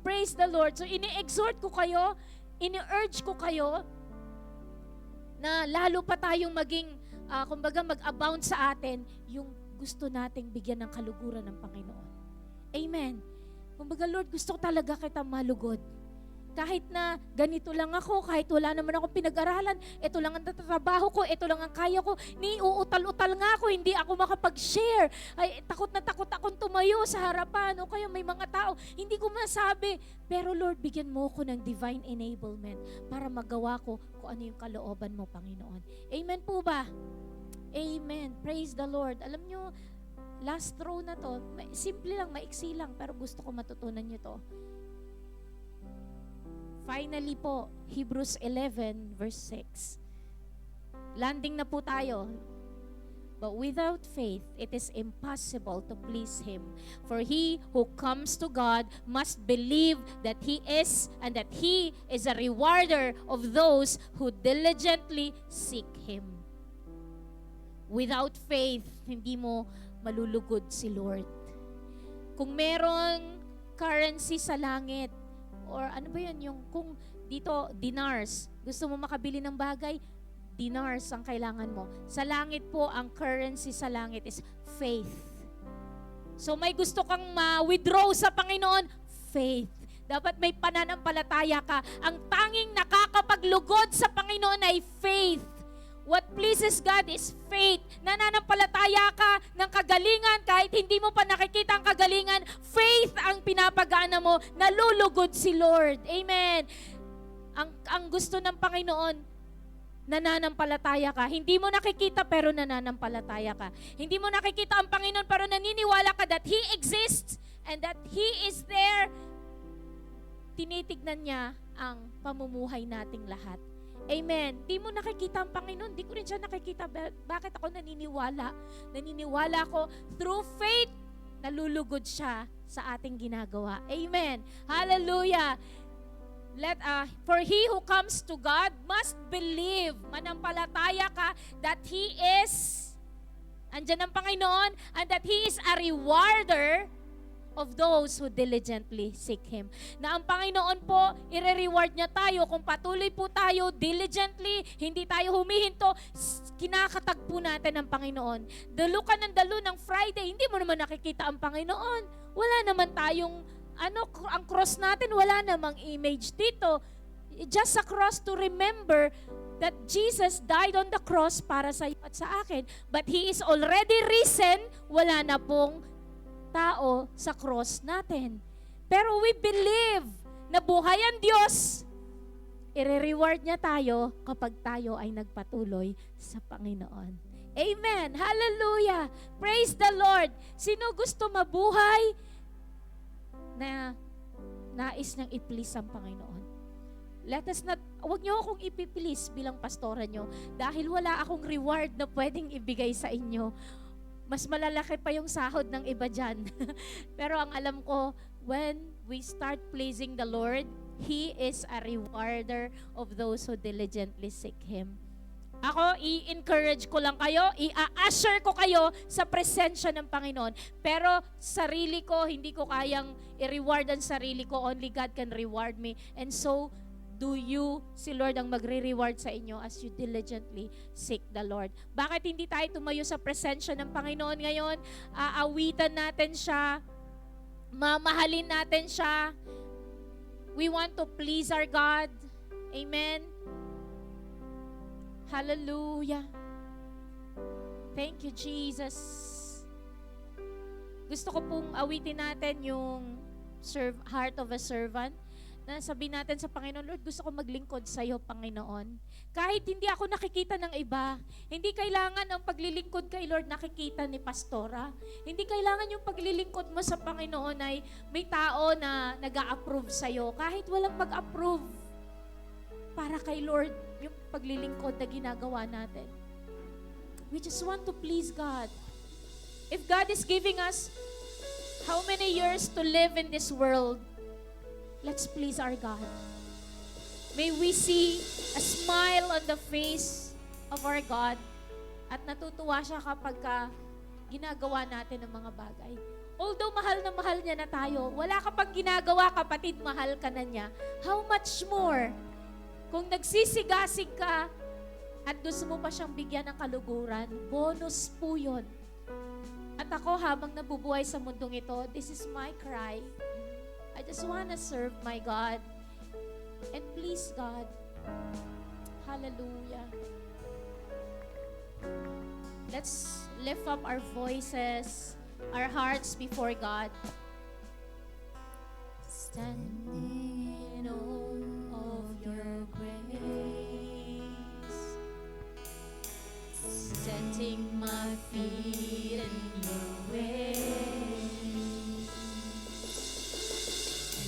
Praise the Lord. So, ini-exhort ko kayo, ini-urge ko kayo na lalo pa tayong maging, kumbaga mag-abound sa atin yung gusto nating bigyan ng kaluguran ng Panginoon. Amen. Kumbaga, Lord, gusto ko talaga kita malugod. kahit na ganito lang ako, kahit wala naman akong pinag-aralan, ito lang ang trabaho ko, ito lang ang kaya ko, uutal-utal nga ako, hindi ako makapag-share. Ay, takot na takot akong tumayo sa harapan, o kaya may mga tao, hindi ko masabi. Pero Lord, bigyan mo ko ng divine enablement para magawa ko kung ano yung kalooban mo, Panginoon. Amen po ba? Amen. Praise the Lord. Alam nyo, last row na to, simple lang, maiksi lang, pero gusto ko matutunan nyo to. Finally po, Hebrews 11 verse 6. Landing na po tayo. But without faith, it is impossible to please Him. For he who comes to God must believe that He is, and that He is a rewarder of those who diligently seek Him. Without faith, hindi mo malulugod si Lord. Kung merong currency sa langit, or ano ba yun, yung kung dito, dinars, gusto mo makabili ng bagay, dinars ang kailangan mo. Sa langit po, ang currency sa langit is faith. So may gusto kang ma-withdraw sa Panginoon, faith. Dapat may pananampalataya ka. Ang tanging nakakapaglugod sa Panginoon ay faith. What pleases God is faith. Nananampalataya ka ng kagalingan kahit hindi mo pa nakikita ang kagalingan. Faith ang pinapagana mo. Nalulugod si Lord. Amen. Ang gusto ng Panginoon, nananampalataya ka. Hindi mo nakikita pero nananampalataya ka. Hindi mo nakikita ang Panginoon pero naniniwala ka that He exists and that He is there. Tinitignan niya ang pamumuhay nating lahat. Amen. Di mo nakikita ang Panginoon. Di ko rin siya nakikita. Bakit ako naniniwala? Naniniwala ko through faith, nalulugod siya sa ating ginagawa. Amen. Hallelujah. For he who comes to God must believe, manampalataya ka that He is, andyan ang Panginoon, and that He is a rewarder of those who diligently seek Him. Na ang Panginoon po, i-reward niya tayo kung patuloy po tayo diligently, hindi tayo humihinto, kinakatagpo natin ang Panginoon. Dalo ka ng dalo ng Friday, hindi mo naman nakikita ang Panginoon. Wala naman tayong, ang cross natin, wala namang image dito. Just a cross to remember that Jesus died on the cross para sa iyo at sa akin. But He is already risen, wala na pong tao sa cross natin. Pero we believe na buhay ang Diyos. I-reward niya tayo kapag tayo ay nagpatuloy sa Panginoon. Amen. Hallelujah. Praise the Lord. Sino gusto mabuhay na nais niyang i-please ang Panginoon? Let us not, huwag niyo akong ipiplease bilang pastora niyo dahil wala akong reward na pwedeng ibigay sa inyo. Mas malalaki pa yung sahod ng iba dyan. Pero ang alam ko, when we start pleasing the Lord, He is a rewarder of those who diligently seek Him. Ako, i-encourage ko lang kayo, i-assure ko kayo sa presensya ng Panginoon. Pero sarili ko, hindi ko kayang i-reward ang sarili ko. Only God can reward me. And so, do you, si Lord ang magre-reward sa inyo as you diligently seek the Lord. Bakit hindi tayo tumayo sa presensya ng Panginoon ngayon? Aawitan natin siya, mamahalin natin siya. We want to please our God. Amen. Hallelujah. Thank you, Jesus. Gusto ko pong awitin natin yung heart of a servant. Na sabihin natin sa Panginoon, Lord, gusto ko maglingkod sa iyo, Panginoon. Kahit hindi ako nakikita ng iba, hindi kailangan ang paglilingkod kay Lord nakikita ni Pastora. Hindi kailangan yung paglilingkod mo sa Panginoon ay may tao na nag-a-approve sa iyo. Kahit walang mag-approve para kay Lord yung paglilingkod na ginagawa natin. We just want to please God. If God is giving us how many years to live in this world, let's please our God. May we see a smile on the face of our God at natutuwa siya kapag ginagawa natin ang mga bagay. Although mahal na mahal niya na tayo, wala ka pang ginagawa, kapatid, mahal ka na niya. How much more? Kung nagsisigasig ka at gusto mo pa siyang bigyan ng kaluguran, bonus po yun. At ako, habang nabubuhay sa mundong ito, this is my cry. I just want to serve my God. And please, God, hallelujah. Let's lift up our voices, our hearts before God. Standing in awe of your grace, setting my feet in your ways,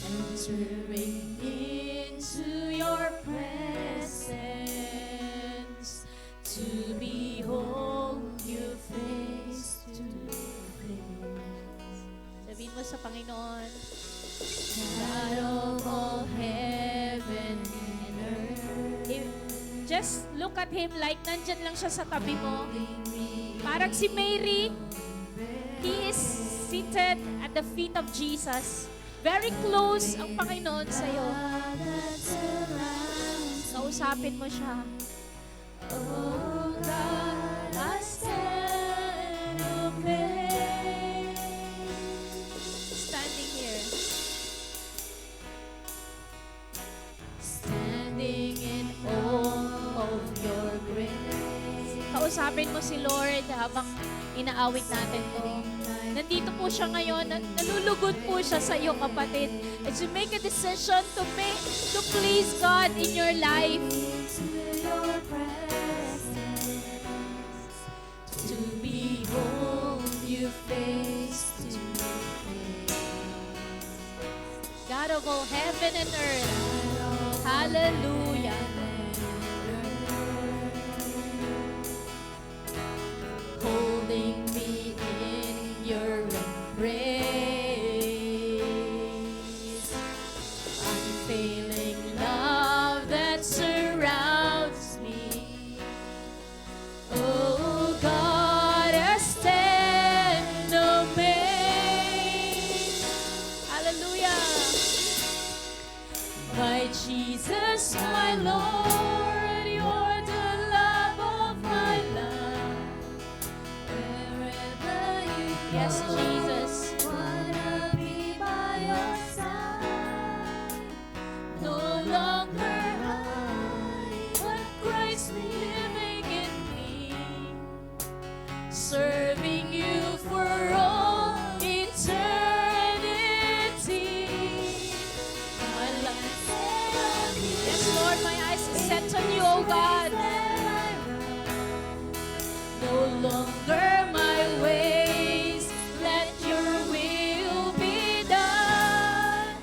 entering into your presence to behold you face to face. Sabihin mo sa Panginoon, God of all heaven and earth. Just look at Him like nandyan lang siya sa tabi mo. Parang si Mary, He is seated at the feet of Jesus. Very close ang Panginoon sa'yo. Kausapin mo siya. Oh God, I stand amazed. Standing here. Standing in awe of your grace. Kausapin mo si Lord habang inaawit natin to. Nandito po siya ngayon. Nalulugod po siya sa iyo, kapatid. As you make a decision to please God in your life. To behold you face to face. God of all heaven and earth. Hallelujah. Holding me in your embrace. Unfailing love that surrounds me. Oh God, I stand amazed. Hallelujah. My Jesus, my Lord, you're the love of my life. Wherever you go, yes, Jesus, wanna be by your side. No longer I, but Christ living in me, serving you for all eternity. My life, yes, Lord, my eyes are set on you, oh God. No longer my ways, let your will be done.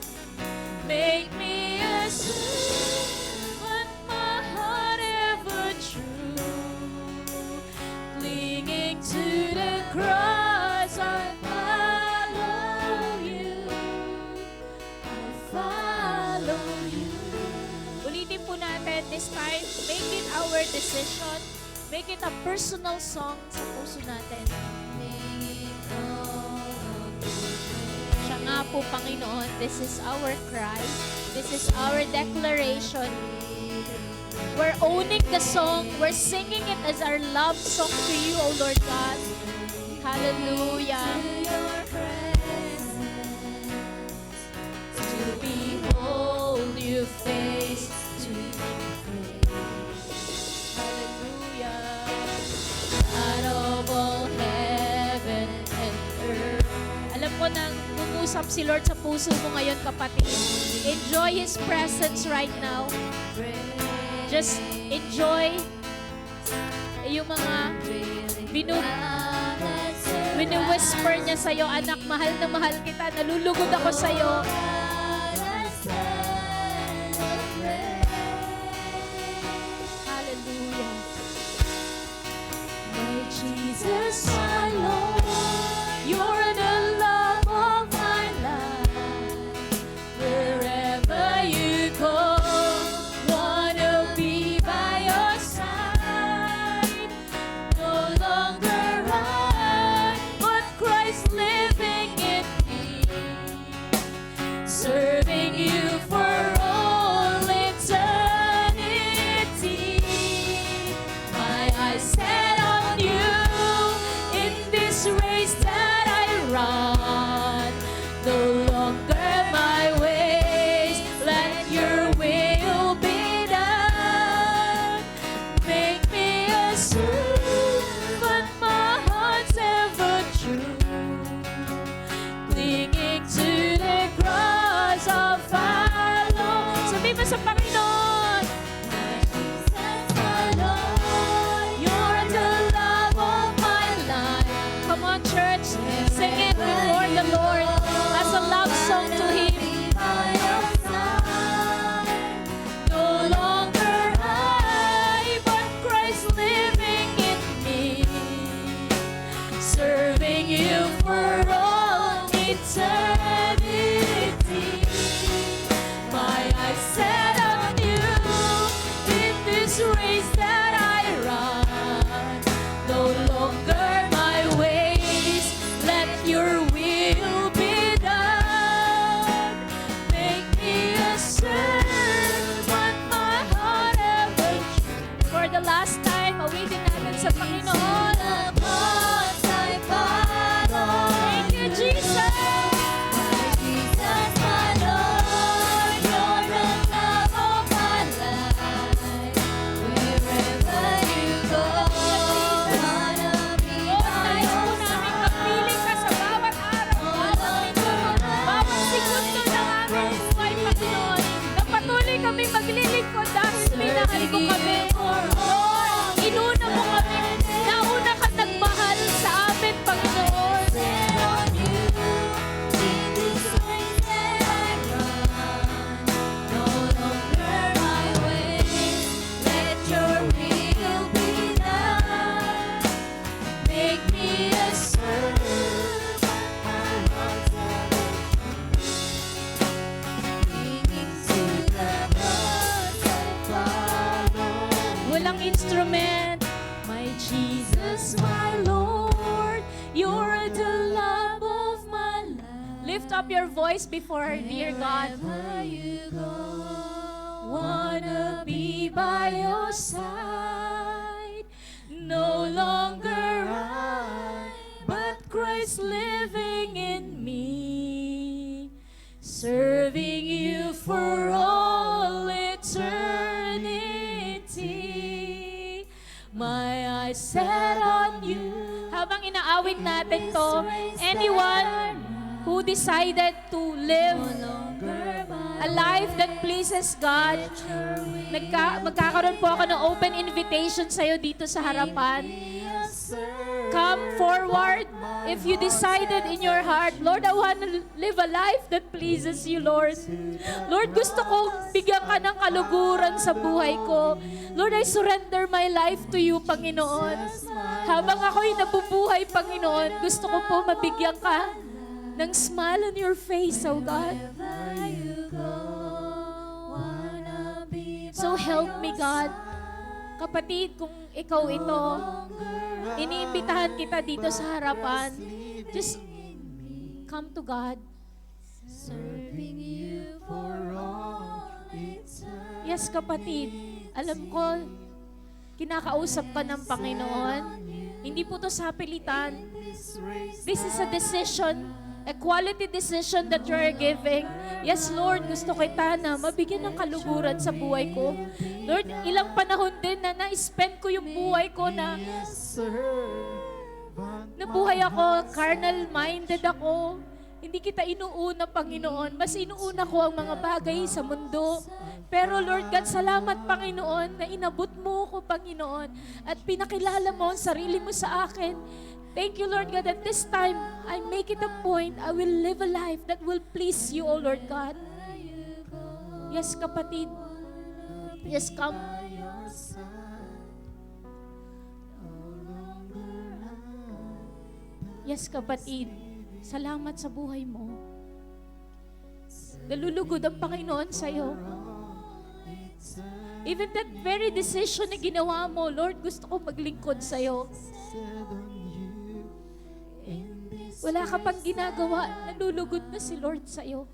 Make me a servant, my heart ever true. Clinging to the cross, I follow you. I follow you. Ulitin po natin this time, make it our decision. Make it a personal song sa puso natin. Siya nga po, Panginoon, this is our cry. This is our declaration. We're owning the song. We're singing it as our love song to you, O Lord God. Hallelujah. To behold you face to face. Hallelujah. God of all heaven and earth. Alam ko nang umusap si Lord sa puso mo ngayon, kapatid. Enjoy His presence right now. Just enjoy yung mga whisper niya sa'yo, anak, mahal na mahal kita, nalulugod ako sa'yo. Hallelujah. My Jesus, my Lord, you're the love of my life. Wherever you go, wanna be by your side. No longer I, but Christ living in me, serving you for all eternity. My eyes set on you, serving you for all eternity. My eyes set on you in this race that I run. No longer my ways, let your will be done. Make me a servant my heart ever. For the last time, awitin natin sa Panginoon. Thank you, Jesus. Kami maglilingkod dahil minahal mo kami. Lord, inuna mo kami. Nauna ka nagmahal sa amin, Panginoon. Make me a servant. Walang instrument. My Jesus, my Lord, you're the love of my life. Lift up your voice before our dear God. Wherever you go, wanna be by your side. No longer I, but Christ living in me, serving you for all eternity. My eyes set on you. Habang inaawit natin to, anyone who decided to live a life that pleases God, magkakaroon po ako ng open invitation sa'yo dito sa harapan. Come forward if you decided in your heart, Lord, I want to live a life that pleases you, Lord. Lord, gusto kong bigyan ka ng kaluguran sa buhay ko. Lord, I surrender my life to you, Panginoon. Habang ako'y nabubuhay, Panginoon, gusto ko po mabigyan ka ng smile on your face, oh God. So help me, God. Kapatid, kung ikaw ito, iniimbitahan kita dito sa harapan. Just come to God. Serving you for all eternity. Yes, kapatid. Alam ko, kinakausap ka ng Panginoon. Hindi po to sa pilitan. This is a decision, a quality decision that you are giving. Yes, Lord, gusto kita na mabigyan ng kaluguran sa buhay ko. Lord, ilang panahon din na na-spend ko yung buhay ko na nabuhay ako, carnal-minded ako. Hindi kita inuuna, Panginoon. Mas inuuna ko ang mga bagay sa mundo. Pero Lord God, salamat, Panginoon, na inabot mo ko, Panginoon, at pinakilala mo ang sarili mo sa akin. Thank you, Lord God, at this time, I make it a point, I will live a life that will please you, O Lord God. Yes, kapatid. Yes, come. Yes, kapatid. Salamat sa buhay mo. Nalulugod ang Panginoon sa'yo. Even that very decision na ginawa mo, Lord, gusto ko maglingkod sa'yo. Wala ka pang ginagawa, nalulugod na si Lord sa'yo.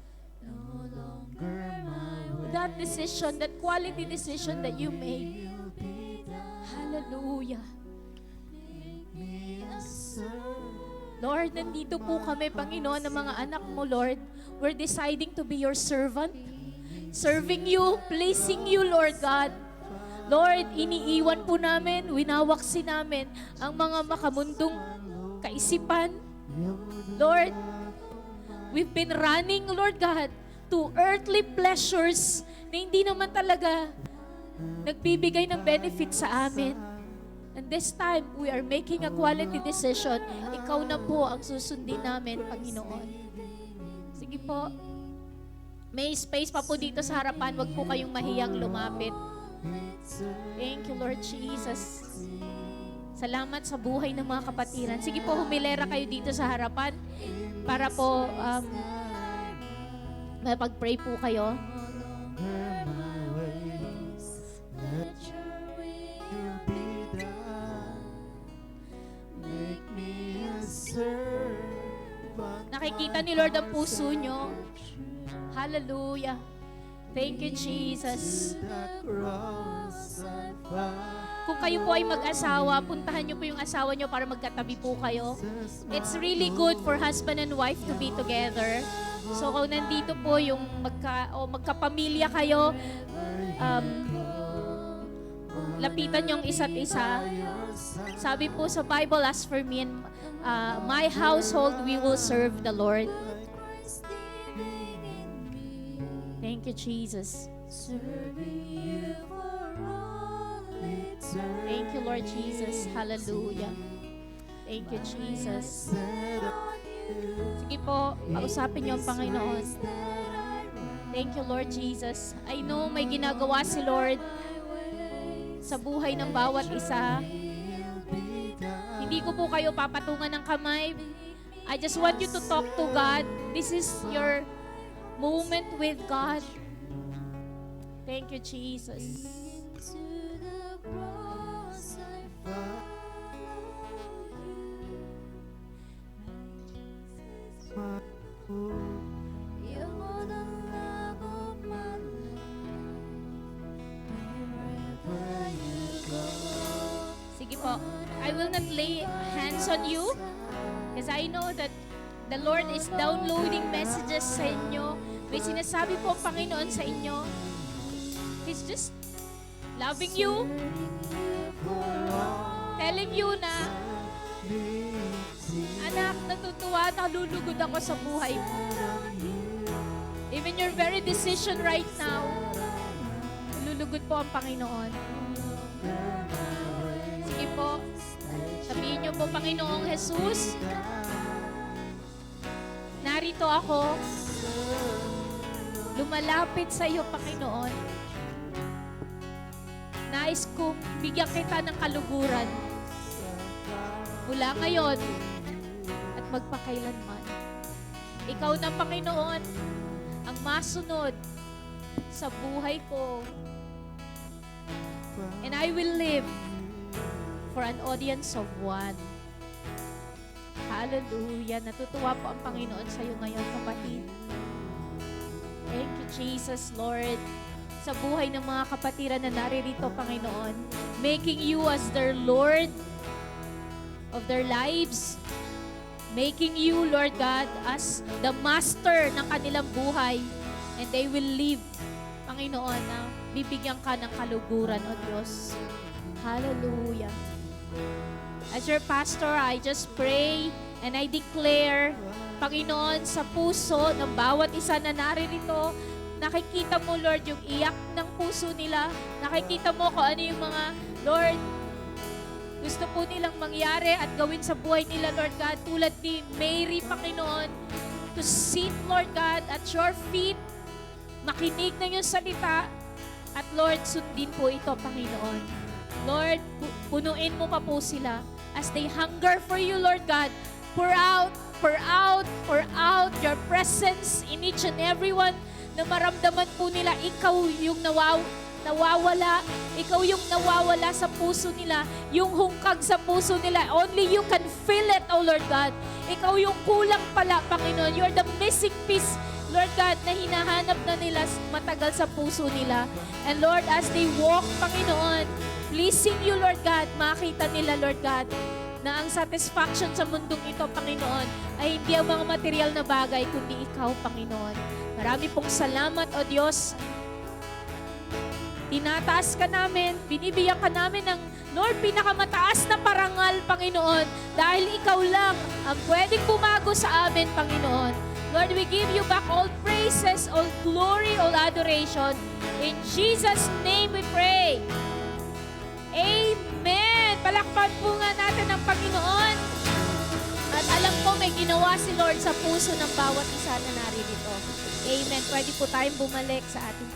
That decision, that quality decision that you made. Hallelujah. Lord, nandito po kami, Panginoon, ng mga anak mo, Lord. We're deciding to be your servant. Serving you, pleasing you, Lord God. Lord, iniiwan po namin, winawaksi namin ang mga makamundong kaisipan. Lord, we've been running, Lord God, to earthly pleasures na hindi naman talaga nagbibigay ng benefit sa amin. And this time, we are making a quality decision. Ikaw na po ang susundin namin, Panginoon. Sige po. May space pa po dito sa harapan. Huwag po kayong mahiyang lumapit. Thank you, Lord Jesus. Salamat sa buhay ng mga kapatiran. Sige po, humilera kayo dito sa harapan para po mapag-pray po kayo. Nakikita ni Lord ang puso nyo. Hallelujah. Thank you, Jesus. Kung kayo po ay mag-asawa, puntahan nyo po yung asawa nyo para magkatabi po kayo. It's really good for husband and wife to be together. So kung nandito po yung magkapamilya kayo, lapitan yung isa't isa. Sabi po sa Bible, as for me and my household, we will serve the Lord. Thank you, Jesus. Thank you, Lord Jesus. Hallelujah. Thank you, Jesus. Sige po, kausapin niyo ang Panginoon. Thank you, Lord Jesus. I know may ginagawa si Lord sa buhay ng bawat isa. Hindi ko po kayo papatungan ng kamay. I just want you to talk to God. This is your moment with God. Thank you, Jesus. Sige po, I will not lay hands on you because I know that the Lord is downloading messages sa inyo. May sinasabi po ang Panginoon sa inyo. He's just loving you, telling you na, anak, natutuwa, nalulugod ako sa buhay mo. Even your very decision right now, nalulugod po ang Panginoon. Sige po, sabihin niyo po, Panginoong Jesus, narito ako, lumalapit sa iyo, Panginoon. Nais kong bigyan kita ng kaluguran mula ngayon at magpakailanman. Ikaw na, Panginoon, ang masunod sa buhay ko. And I will live for an audience of one. Hallelujah. Natutuwa po ang Panginoon sa iyo ngayon, kapatid. Thank you, Jesus, Lord, sa buhay ng mga kapatiran na naririto, Panginoon, making you as their Lord of their lives, making you, Lord God, as the master ng kanilang buhay, and they will live, Panginoon, na bibigyan ka ng kaluguran, O Diyos. Hallelujah. As your pastor, I just pray and I declare, Panginoon, sa puso ng bawat isa na naririto, nakikita mo, Lord, yung iyak ng puso nila. Nakikita mo kung ano yung mga, Lord, gusto po nilang mangyari at gawin sa buhay nila, Lord God, tulad ni Mary, Panginoon, to sit, Lord God, at your feet, makinig ng iyong salita, at Lord, sundin po ito, Panginoon. Lord, punuin mo pa po sila as they hunger for you, Lord God. Pour out your presence in each and every one na maramdaman po nila ikaw yung nawawala. Ikaw yung nawawala sa puso nila, yung hungkag sa puso nila. Only you can feel it, oh Lord God. Ikaw yung kulang pala, Panginoon. You're the missing piece, Lord God, na hinahanap na nila matagal sa puso nila. And Lord, as they walk, Panginoon, pleasing you, Lord God, makita nila, Lord God, na ang satisfaction sa mundong ito, Panginoon, ay hindi ang mga material na bagay, kundi ikaw, Panginoon. Marami pong salamat, O Diyos. Tinataas ka namin, binibigyan ka namin ng, Lord, pinakamataas na parangal, Panginoon, dahil ikaw lang ang pwedeng bumago sa amin, Panginoon. Lord, we give you back all praises, all glory, all adoration. In Jesus' name we pray. Amen! Palakpan po nga natin ang Panginoon. At alam ko may ginawa si Lord sa puso ng bawat isa na naririto. Amen. Pwede po tayong bumalik sa ating